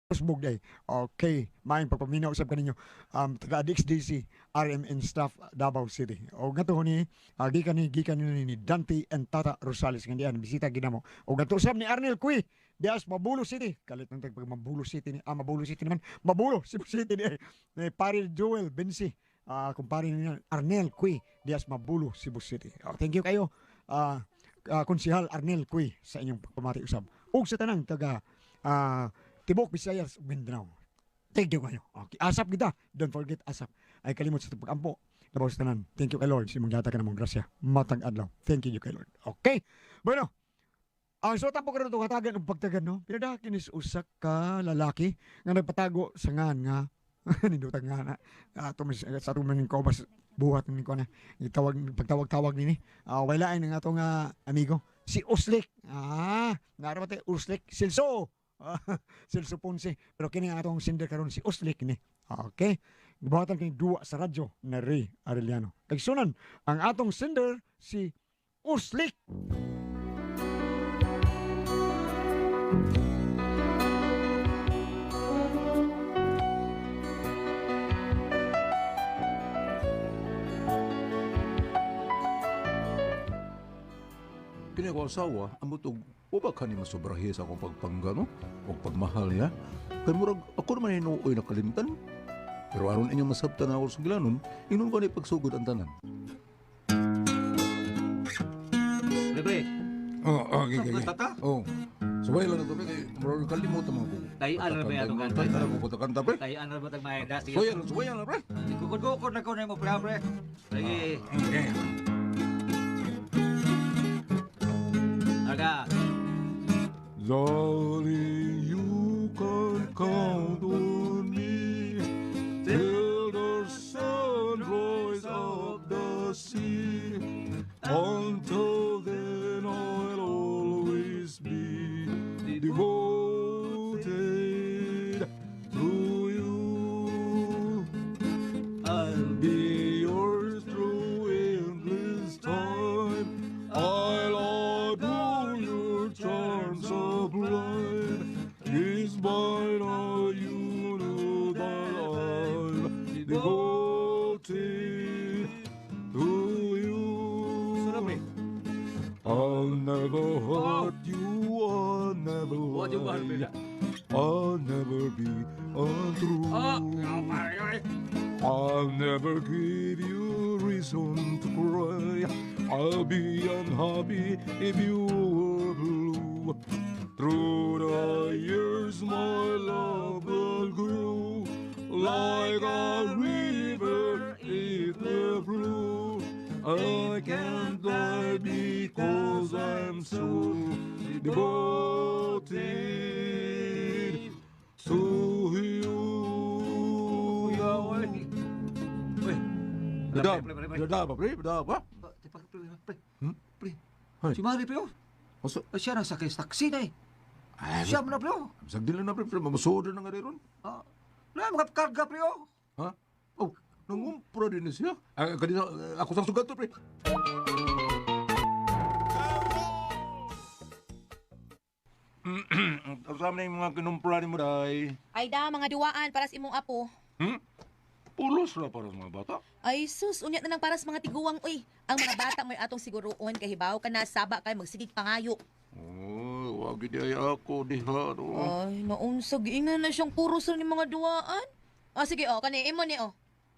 Usbog day. Okay, maayong pagpaminaw usab kaninyo taga DXDC RMN staff Davao City. O gato ni gikan ni Dante and Tata Rosales ngandian bisita ginamo. O gato usab ni Arnel Cui dias Mabulo City. Kalit nang pag Mabulo City ni Mabulo City naman. Mabulo Cebu City ni Pari Joel Bensi. Kumpare ni Arnel Cui dias Mabulo Cebu City. Thank you kayo. Konsehal Arnel Cui sa inyong pagpamati usab. Ug sa tanang taga Tibok, Visayas, Mindanao. Thank you kayo. Okay. Asap kita. Don't forget asap. Ay kalimot sa pag-ampo. Labaw sa tanan. Thank you kay Lord. Si mangyata ka namang grasya. Matang adlaw. Thank you kay Lord. Okay. Bueno. Ang so tapo ko rin ito katagan ng pagtagan, no? Pinadakin is usak ka lalaki nga nagpatago sa ngan nga. Nindutang nga na. Sa tumaning ko bas buhat ni ko na. Pagtawag-tawag nini. Walain ng atong amigo. Si Uslik. Naramate Uslik. Silso. Celso Ponce pero kini ang atong sender karon si Uslik ni. Okay, gibuhatan kay duwa sa radyo na Ray Arellano. Kagsunan ang atong sender si Uslik. Kini ko asawa, amutog uba ka ni masobrahe sa akong pagpangga, no? O pagmahal niya. Kaya murag, ako naman inuoy na kalimtan. Pero aron inyong masabta na ako sa gilanon, inon ko na ipagsugod ang tanan. Libre. Okay. Tata? Oh. Sabay lang na ito, kaya murag kalimutan mga ko. Tayaan na ba yan itong kanta? Tayaan na ko kanta, pre. Tayaan na ba itong mga eda? Suwayan na, pre. Kukod-kukod na ko na mo, pre. Lagi. Okay. Aga. Darling, you can count on me till the sunrise of the sea. Until then, I'll always be devoted to you. I'll be yours through endless time. I'll adore your charms sublime. Despite all you know that I'm devoted to you. I'll never hurt you, I'll never lie, I'll never be untrue. I'll never give you reason to cry. I'll be unhappy if you were blue. Through the years my love will grow like a river in the blue. I can't die because I'm so devoted to you. Beda apa, pre? Beda apa? Pre. Hay. Si Mari, pre. Masa, Siya nang sakay sa taxi na eh. Siya mo na, pre. sagdila na, pre. Masudo na nga rin. Na, mga karga, pre. Ha? Oh, nangumpura din siya. Kanina, ako sa sugat to, pre. Kasama na yung mga kinumpura ni mo, day. Ay da, mga duwaan para sa imong apo. Pulos na para sa mga bata. Ay sus, unya na lang para sa mga tiguwang, uy. Ang mga bata may atong siguroon kahibaw ka na saba kay magsigig pangayo. Oh, wag di ako diha. No. Ay, naunsag, ingan na siyang puros ni mga duwaan. Sige, kani, imo ni,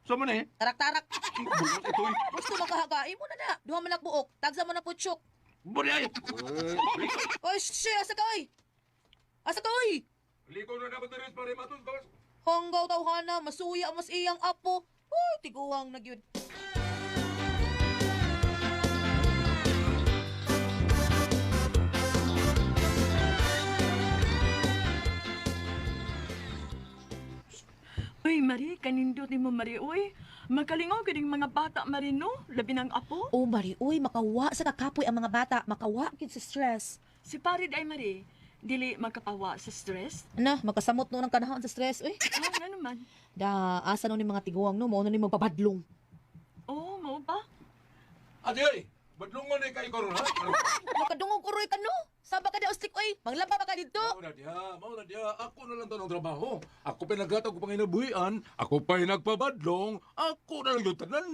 Sama na eh. Tarak-tarak. Bulos ito eh. Gusto makahaga, imo na na. Duha man buok, tagsa mo na putsyok. Bari ay. Ay, siya, asa ka, oy. Asa ka, oy. Liko na dapat rin para matos bawas. Hanggaw tawhana, masuya mas iyang apo. Uy, tiguwang na gyud. Uy, Marie, kanindot ni mo, Marie, uy. Makalingaw kining mga bata, Marie, no? Labi ng apo. Oh, Mari, uy, makawa sa kakapoy ang mga bata. Makawa gid sa stress. Si Parid ay, Marie, dili makapawa sa stress. Na, makasamot no ng kanahon sa stress, uy. Nga naman. Da, asa no ni mga tiguwang no, mo no ni magpapadlong. Oh, mo ba? Ate ay, badlungon ay kayo karon ha? Makadungog uroy ka no? Saba ka di uslik oy. Manglaba ba ka dito? Mao na diya, ako na lang to ng trabaho. Ako pa naghatag ko pang inabuhian, ako pa nagpabadlong, ako na lang yung tanan.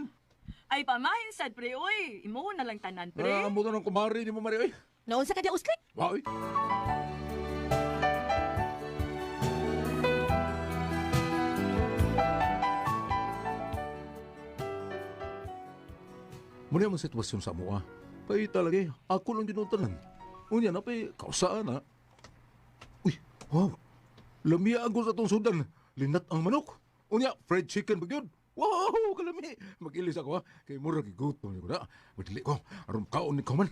Ay pamahin sad pre oy. Imo na lang tanan pre. Amo to ng kumari ni mo Mari, oy. Naunsa ka di uslik? Wa, oy. Muna ang sitwasyon sa mo, ah. Pay talaga eh. Ako lang dinutanan. Unya na pay, kausaan na. Uy, wow. Lamia ang gusto itong sudan. Linat ang manok. Unya, fried chicken ba yun? Wow, kalami. Mag-ilis ako, ha. Kay mura gigutom niyo ko na. Madili ko. Aron kaon ni Kauman.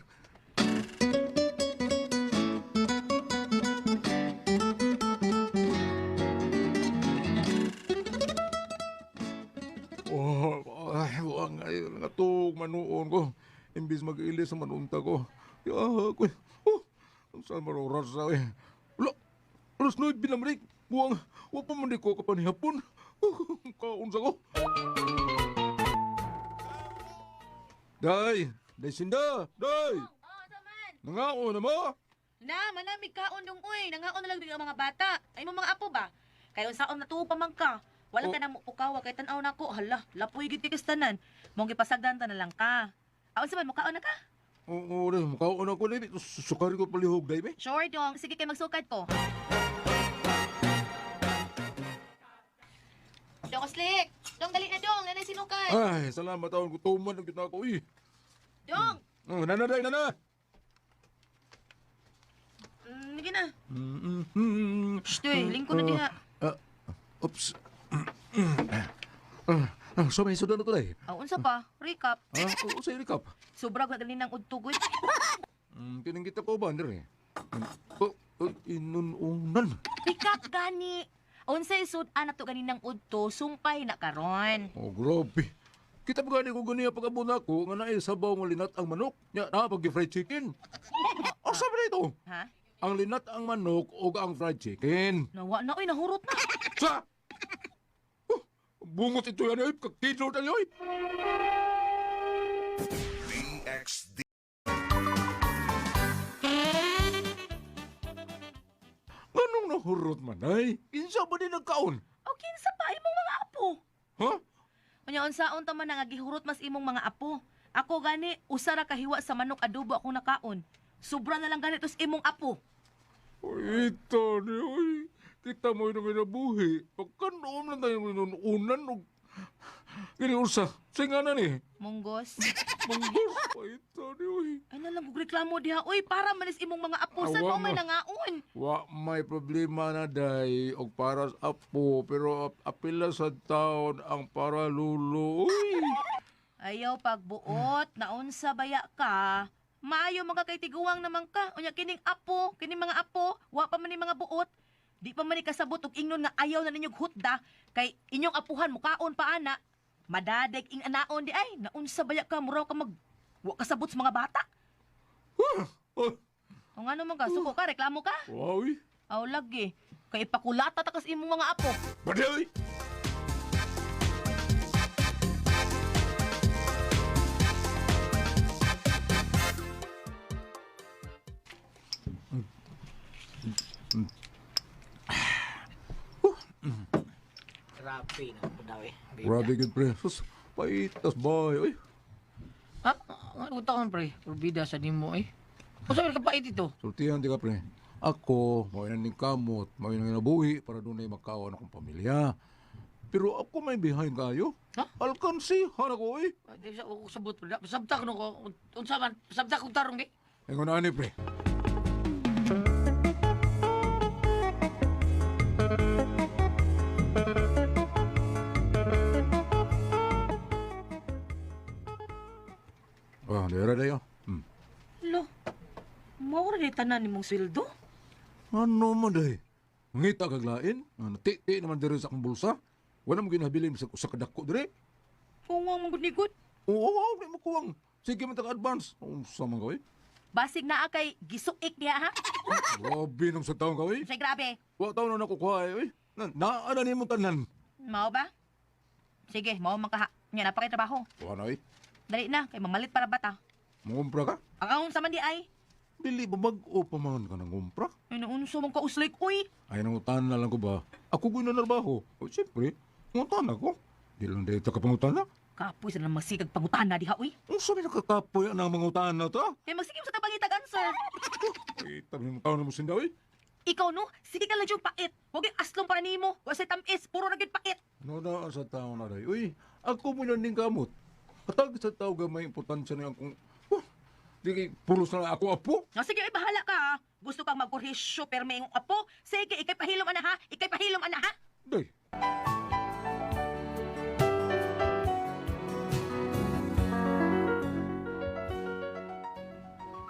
Wang ay natog manuon ko. Imbis mag-ilis sa manunta ko. Ya, ko. Ang saan marorasa eh. Wala. Alas 9 binamrik. Buwang. Wa pa man di ko kapanihapon. Kaunsa ko. Day. Day Sinda. Day. Oh, taman. Nangao na mo. Na, manami kaon dong uy. Nangaon na lang din ang mga bata. Ay mo mga apo ba? Kayo saon na tuwa pa man ka. Wala ka na mo pukawa kay tan-aw nako. Hala, lapoy gid tikas tanan. Mong gipasagdan ta na lang ka. Aon sa man mo kaon na ka? Oo, makaon ako na. Sukari ko palihog, day, be. Sure dong. Sige kay magsukad ko. Dong Slick. Dong dali na dong. Nanay sinukad. Ay, salamat taon ko. Tuman ang kita ko, eh. Dong. Nana, day, nana. Sige na. Shh, Shh, lingko na diha. Oops. So may sudan na to, day. Unsa pa? Recap. Oo, sa recap. Sobrag na dali ng udtugod. Kining kita ko ba, Andre? Inununan. Recap gani. Unsay sud-an nato ganinang udto, sumpay na karon. Oh, grabe. Kita pa gani ko ganiya pag-abon ako nga naay sabaw nga linat ang manok. Nya, pag-fried chicken. O sabi na ito? Ha? Ang linat ang manok o ang fried chicken. Nawa na oy, nahurot na. Sa! Bungot ito yan, eh. Kakidro tayo, eh. DXD. Anong nahurot man, ay? Kinsa ba din nagkaon? O kinsa pa imong mga apo? Ha? Unya unsaon ta man nangagihurot mas imong mga apo? Ako gani usara kahiwa sa manok adobo akong nakaon. Sobra na lang ganito sa imong apo. Ay, ito, ay. Kita mo yung nabuhi. Pagkanoon lang tayo unan o... Gini ursa, singanan eh. Munggos. Munggos, ay, ito, ay. Ay nalang reklamo diha. Uy, para manis imong mga apo sa Awa mo may mo. nangaon. Wa may problema na day og para sa apo pero apila sa taon ang para lulo. Uy. Ayaw pagbuot, naunsa baya ka. Maayo mga kay tiguang naman ka. Unya kining apo, kining mga apo, wa pa man ni mga buot. Di pa man ni kasabot og ingnon nga ayaw na ninyog hutda kay inyong apuhan mukaon pa ana. Madadeg ing anaon di ay naunsa baya ka muraw ka mag wa kasabot sa mga bata. Oh, O nga naman ka, suko ka, reklamo ka. wow. Aw lagi. Kay ipakulata ta kas imong mga apo. Baday. Grabe na po daw eh. Grabe good pre. Sus, paitas boy. Uy. Ha? Ano taon pre? Probida sa nimo eh. Kung saan ka pait ito? Sultihan di ka pre. Ako, mau na ning kamot, mau na nabuhi para doon ay magkaon akong pamilya. Pero ako may behind kayo. Ha? Alkansi, hana ko eh. Di sa ako sabot pre. Sabtak no ko. Unsa man? Sabtak kong tarong di. Engon ani pre. Oh, dera dayo. Lo. Mao ra tanan nimong sweldo? Ano man day? Ngita kag lain? Ano ti naman diri sa akong bulsa? Wala mo ginabilin sa usa ka dako dire. Kuwang mong gunigot. Oo, di mo kuwang. Sige man advance. Unsa man gawin? Basig naa kay gisuik diha ha. Grabe nung sa taong gawin. Say grabe. Wa taon na nakukuha eh. Naana ni mo tanan. Mao ba? Sige, mao man ka ha. Nya napakay trabaho. Wala eh. Dali na kay mamalit para bata. Mumpra ka? Ang ahon sa man di ay. Dili ba mag-o pa man ka ng kumpra? Ay, naunsa man ka uslik, uy. Ay, nangutan na lang ko ba? Ako ko'y nanarbaho. O, siyempre, nangutan ako. Di lang dito ka pangutana. Kapoy sa nang masigag pangutana diha, uy. Ang sabi nakakapoy ang mga utana to? Kaya magsigim sa tabangitag answer. Ay, tabi mo tao na mo sindaw eh. Ikaw no, sige ka lang yung pait. Huwag yung aslong para nimo. Huwag sa tamis, puro na gyud pait. No na sa tao na day. Uy, ako mo na ning kamot. Katag sa tao gamay importansya niya akong... di kay pulos na ako apo. No, sige, ay bahala ka ha. Gusto kang magkurhisyo pero may iyong apo. Sige, ikay pahilom ana ha. Ikay pahilom ana ha. Day.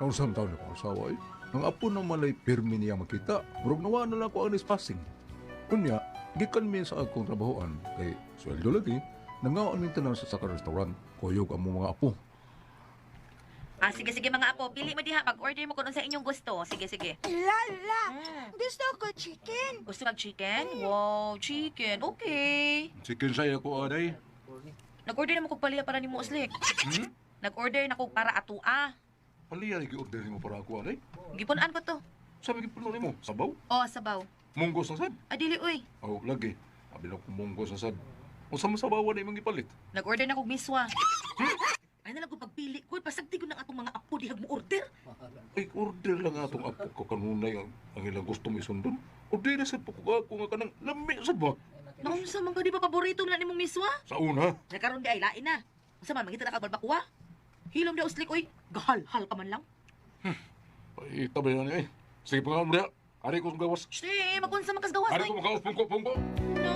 Ang isang taon na ko asawa eh. Ang apo na malay pirmi niya makita. Murag nawa na lang ko ang passing. Kunya, gikan mi sa akong trabahoan. Kay sweldo lagi. Nangaon mi tanan sa saka restaurant. Kuyog ang mga apo. Ah, sige, mga apo. Pili mo diha. Pag-order mo kung ano sa inyong gusto. Sige. Lala, gusto ko chicken. Gusto mag-chicken? Wow, chicken. Okay. Chicken saya ko aday. Nag-order na mo kong paliya para ni mo uslik. Nag-order na ko para atua. Paliya i-order mo para ako aday. Gipunan ko to. Sabi ko mo, sabaw. Oh, sabaw. Munggos na sad. Adili, uy. Oh, lagi. Abi lang kung munggos na sad. O sa masabawan na imong ipalit. Nag-order na kong miswa. Ay na lang ko pagpili ko. Pasagti ko ng atong mga apo dihag mo order. Ay, order lang atong apo ko kanunay ang ilang gusto mo isundon. Order na sad po ko nga kanang lami sad ba? Naunsa man ka di ba paborito na nimong miswa? Sa una. Nagkaroon di ay lain na. Unsa man mangita na kabalbakuha? Hilom da uslik, uy. Gahal-hal ka man lang. Ay, tabay na niya eh. Sige pa nga mo Ari ko gawas. Shee, magunsa man kas gawas, Ari uy. ko makaos pungko. No?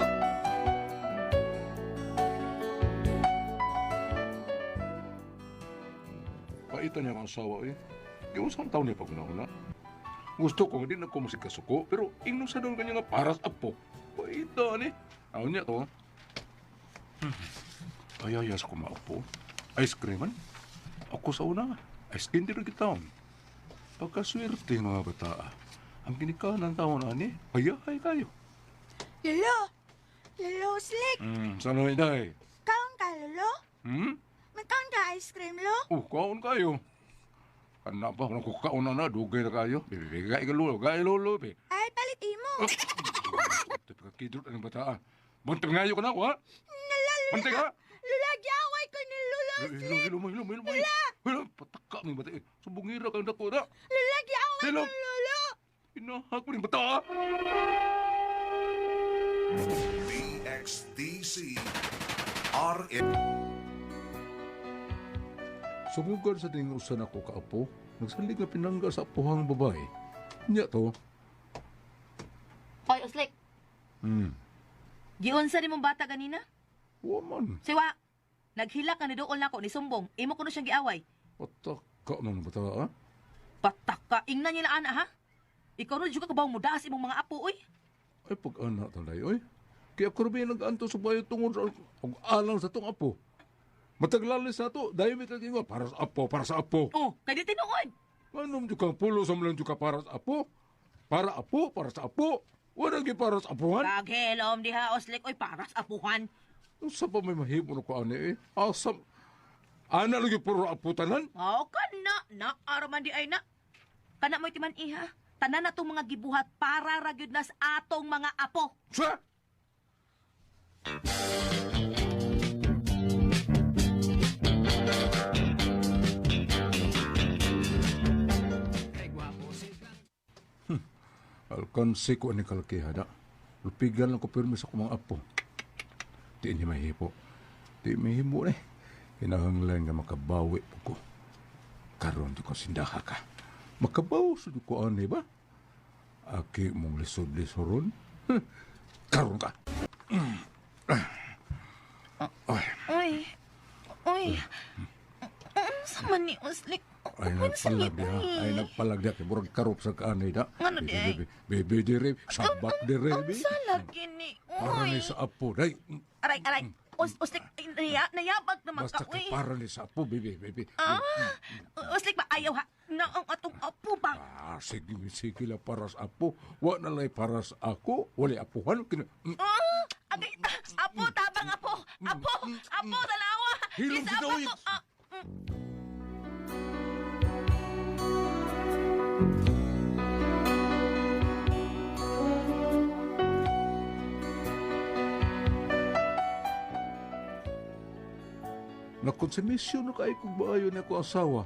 Paita niya ang asawa eh. Yung isang taon niya pag una. Gusto ko, hindi na ko masikasuko, pero ingno sa doon kanya nga paras apo. Paita ni. Ano niya to? Ayayas ko maupo. Ice creaman? Ako sa una, ice candy rin kita. Pagkaswerte mga bata, ang ginikanan taon ani, ayahay kayo. Lolo, slick. Sana iday? Kaon ka, lolo? Magkaon ka ice cream, lo? Kaon kayo. Kana ba, kung kukaon na, dugay na kayo. Bibigay ka lulo, gaya lulo, be. Ay, palit imo. Pagkakidrot ang bata. Buntag ngayo ka na, ha? Buntag ha? Lula, giyaway ko ni lolo. Hilo, pataka ng bata. Subungira kang dako na. Lula, giyaway Hilo. ko, lolo. Inahak mo ng bata, ha? DXDC RM. Sumugod sa tingusan ako kaapo, nagsalig na pinangga sa apuhang babae. Niya to. Hoy, uslik. Giunsa ni mong bata ganina? Waman. Siwa, naghilak ka ni doon na ko ni Sumbong. Imo ko na siyang giaway. Pataka ng bata, ha? Pataka, ingnan niya na ana, ha? Ikaw rin juga kabaw mo daas imong mga apo, oy. Ay, pag-anak talay, oy. Kaya ako rin nag-anto sa bayo tungod sa alang sa tong apo. Mataglalis na to, dahil may taginga, para sa apo. Oh, kaya di tinuod. Anong di kang pulo sa malang di ka para sa apo? Para sa apo. Wala gi para sa apuhan. Kaghilom diha, uslik, oy, paras apuhan. Sa pa may mahimo na ko, ane eh. Asam. Ana lagi puro aputanan. Oh, na, araman di ay na. Kana mo itiman iha. Tanan na itong mga gibuhat para ragyod na sa atong mga apo. Siya! Alkansi ko ni kalakihada. Lupigan lang ko pirmi sa kumang apo. Di niya mahipo. Di mahimo eh. Kinahanglan nga makabawi po ko. Karon di ko sindaha ka. Makabaw sa ko ani ba? Aki mong lisod-lisoron. Karon ka. Uy. Sama ni uslik. Ay nagpalagda. Ay nagpalagda. Kaya burag karup sa kaanay da. Ano di ay? Bebe dire. Sabak dire. Ang salagi ni. Para ni Uy. sa apo. Day. Aray. Uslik, nayabag naman Basta ka, ka uy. para ni sa apo. Bebe. Uslik ba, ayaw ha? Na ang atong apo ba? Sige lang para sa apo. Wa na lay para sa ako. Wala apuhan. Agay, apo, tabang apo. Apo, dalawa. Hilom Isa si apo Dawid. to. Nakonsumisyon na kay kong baayo na ko asawa.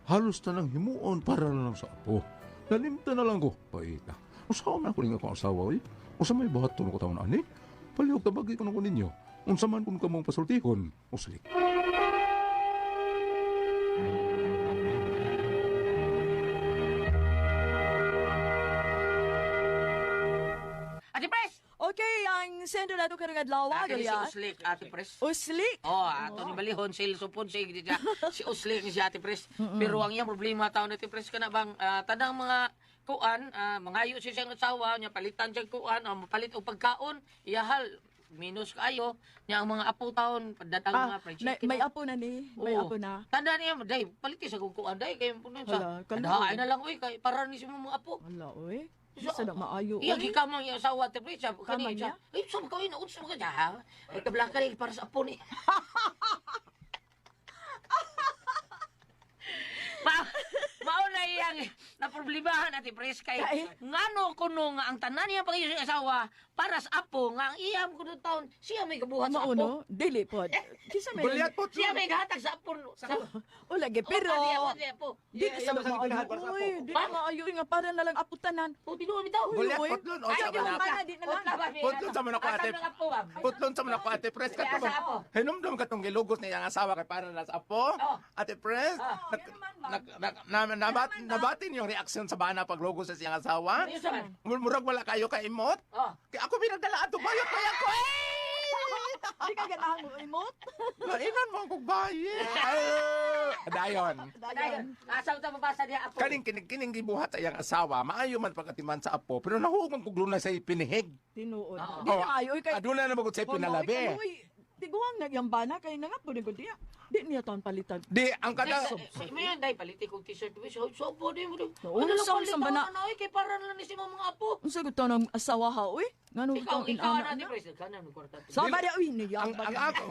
Halos na lang himuon para na lang sa apo. Nalimta na lang ko. Paita. Usawa man ako rin akong asawa, eh. Usa may bahato na ko taon ani. Palihog tabagi ko na ko ninyo. Unsa man kung kamong pasultihon. Uslik. Ate Pres! Okay, ang sendo na ito karang adlaw, Ate si Goliath. Uslik, Ate Pres. Uslik. Oh, ato ni balihon si Supon si si Uslik ni si Ate Pres. Pero ang iyang problema taon Ate Pres kana bang tanang mga kuan, mangayo siya siyang asawa niya palitan siya kuan, mapalit og pagkaon, iyahal minus kayo niya ang mga apo taon padatang mga fried chicken. May apo na ni. May Oo. apo na. Tanda niya, day, paliti sa kuan, day, kaya puno Hala, sa, kalaw. ay na lang, uy, kay, para ni si mga apo. Wala, oy. Isa na maayo, Iya, oy. gikamang yung asawa, Ate Pres, siya, Kamang niya? ay, saan ka, naunsa mo ka dyan, ha? Ay, kablakal, para sa apo ni. Mauna iyang naproblemahan Ate Pres kay Kay? ngano kuno nga ang tanan niya pag iyang asawa para sa apo nga ang iyang kuno taon siya may kabuhat sa apo. Mauno, dili po. Kisa may... Goliath po, Siya may gahatag sa apo. O lagi, pero... Dili Iya, sa masakit maayo, lahat para sa apo. oy. Dili maayo nga para na lang aputanan. O tinuod bitaw. Goliath, Uy, putlon. O, Ay, sa di mga mana, di na lang. Putlon sa mga ko, Ate. Putlon sa mga ko, Ate Pres. Kaya sa apo. Hinumdum ka tong gilugos niya ang asawa kay para na sa apo. Oh. Ate Pres, nabatin yung reaksyon sa bana paglugos sa siyang asawa. Ano yun? Murag wala kayo ka imot. Oh. Kaya ako pinagdala ato bayot kaya ko. Di ka ganahan mo imot. Kainan mo akong bayot. Dayon. Dagan. Asaw ta mabasa diya apo. Kining gibuhat sa iyang asawa, maayo man pagkatiman sa apo, pero nahuman kog luna sa pinihig. Tinuod. Oo. Di na maayo, oy. Kay... Aduna na magud sa pinalabi. Tiguang nagyambana kay nga po ni Gudia. Di niya taon palitan. Di ang kada May yan dai paliti kog t-shirt mo. So po di mo. Oo, Ano lang sa palitan bana. na kay para lang ni si mga apo. Unsa gud ng asawa ha, oy? Ngano Ikaw tong ikaw inana na na? Ate Pres, kana mo kwarta. Sa ba uy niya? ang ako,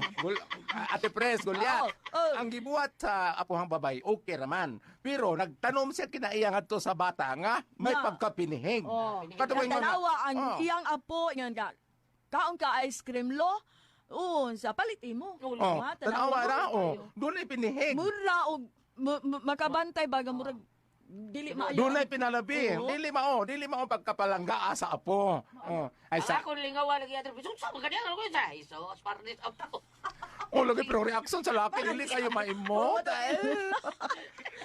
Ate Pres, Goliath, Oo. ang gibuhat sa apuhang babay, okay raman. Pero nagtanom siya kinaiya ngadto sa bata nga may Na. pagkapinihig. Oh. Katuwing mga- Tanawa ang Oh. iyang apo nga kaon ka ice cream lo. Oo, sa paliti mo. Oh, Ha, tanawa ra mo. oh. Doon ay pinihig. Mura og makabantay baga murag dili maayo. Doon ay pinalabi. Oo. Dili mao pagkapalanggaa sa apo. Oh, ay sa Ako lingawa lagi Ate Pres. Sa mga kanya ko sa iso para ni apo. oh, lagi pero reaction sa laki dili kayo maimot.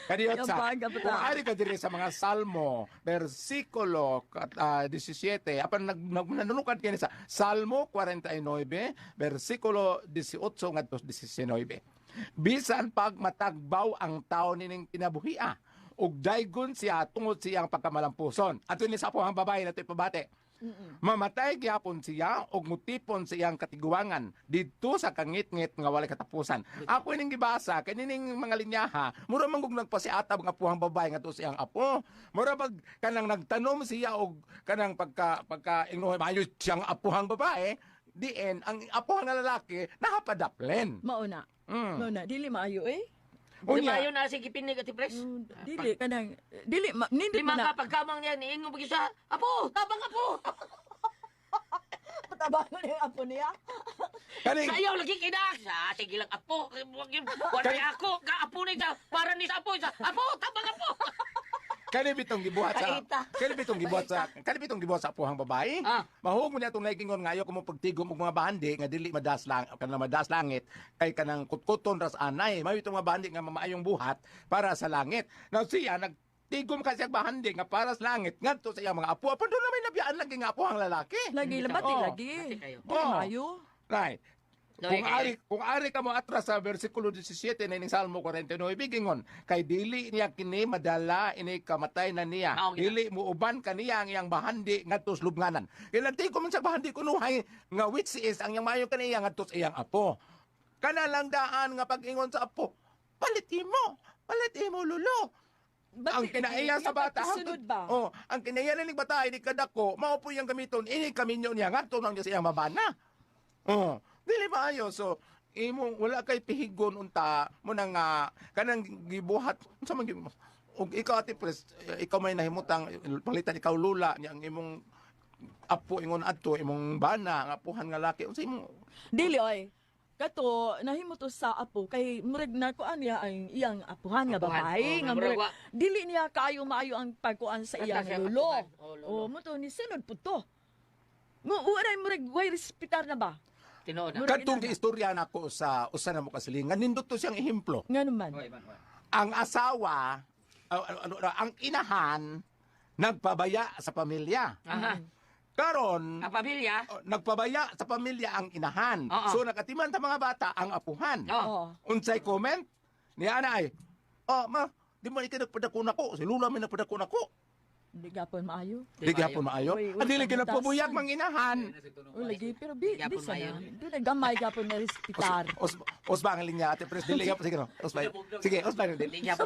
Kadiyot Yung sa. bangga pa ta. Kung ari ka diri sa mga Salmo, versikulo 17, apan nanunukad kini sa Salmo 49, versikulo 18 ngadto 19. Bisan pag matagbaw ang tao nining kinabuhia, ug daygon siya tungod siyang pagkamalampuson. Ato ni sa apuhang babae nato ipabate. Mamatay gyapon siya og mutipon sa iyang katiguangan didto sa kangit-ngit nga walay katapusan. Ako ining gibasa kanining mga linyaha, mura man gug nagpasiatab nga apuhang babae nga to siyang apo. Mura bag kanang nagtanom siya og kanang pagka ingnoy maayo siyang apuhang babae, diin ang apuhang nga lalaki nahapadaplen. Mauna. Mm. Mauna dili maayo eh. Di Unya, ba yun na sige pinig Ate Pres? Dili kanang dili nindot Lima man na. ka pagkamang niya niingon pag isa. Apo, tabang apo. Patabang mo yung apo niya. kaning Sayaw lagi kinak. Sige lang apo. Wala ako. Ka apo ni sa para ni sa apo. Apo, tabang apo. Kani bitong gibuhat sa Kaita. kani bitong gibuhat sa apuhang babae. Ah. Mahug mo niya itong naikingon ngayo kung pagtigom og mga bandi nga dili madas lang kanang madas langit kay kanang kutkuton ras anay. Mayo itong mga bandi nga mamaayong buhat para sa langit. Now siya nagtigom kasi ang bahandi nga para sa langit ngadto sa iyang mga apo. Apan doon na may nabiyaan lagi nga apuhang lalaki. Lagi labati Oh. lagi. Bati kayo. Dili Oh. maayo. Right. Lagi Kung ari ka mo atras sa versikulo 17 na ining Salmo 49 gingon kay dili niya kini madala ini kamatay na niya. Mao gina. Dili mo uban kaniya ang iyang bahandi ngadto sa lubnganan. Kinanti ko man sa bahandi kunuhay nga which is ang iyang maayo kaniya ngadto sa iyang apo. Kana lang daan nga pag-ingon sa apo. Paliti mo lulo. Ang kinaiya sa bata Sunod ba? Oh, ang kinaiya ni bata ini kadako, mao po yang gamiton ini kaminyo niya ngadto nang niya sa iyang mabana. Oh, dili maayo so imo wala kay pihigon unta mo nang kanang gibuhat unsa man og ikaw Ate Pres, ikaw may nahimutang palitan ikaw lula niya ang imong apo ingon adto imong bana nga apuhan nga laki unsa imo Dili oy. Kato, nahimo to sa apo, kay murag na kuan niya ang iyang apuhan nga Apuhan. babae, Oh, nga murag murag, dili niya kaayo maayo ang pagkuan sa iyang Kanta siya lolo. apuhan. Oh, lolo. O, mo to, ni sunod po to. Uray murag, way respitar na ba? Tinuod na. Murag Kadtong ina na. istorya nako sa usa na mo kasilingan, nindot to siyang ehemplo. Nga naman. Ang asawa, ang inahan, nagpabaya sa pamilya. Aha. Karon, Ang pamilya, nagpabaya sa pamilya ang inahan. Oo. So nakatiman ta mga bata ang apuhan. oh. Unsay comment? Ni ana ay, ma, di man ikaw nagpadako nako. Si Lula may nagpadako nako. Hindi gapon maayo. Di gyapon maayo. Uy, Adili ka pagmutasan. nagpabuyag mang inahan. O, lagi, pero Gapon bisa maayo. na. Doon gamay gapon na respitar. Osba ang linya ate pres dili gyapon sige no. Osba. Sige, osba Hindi dili. niya pa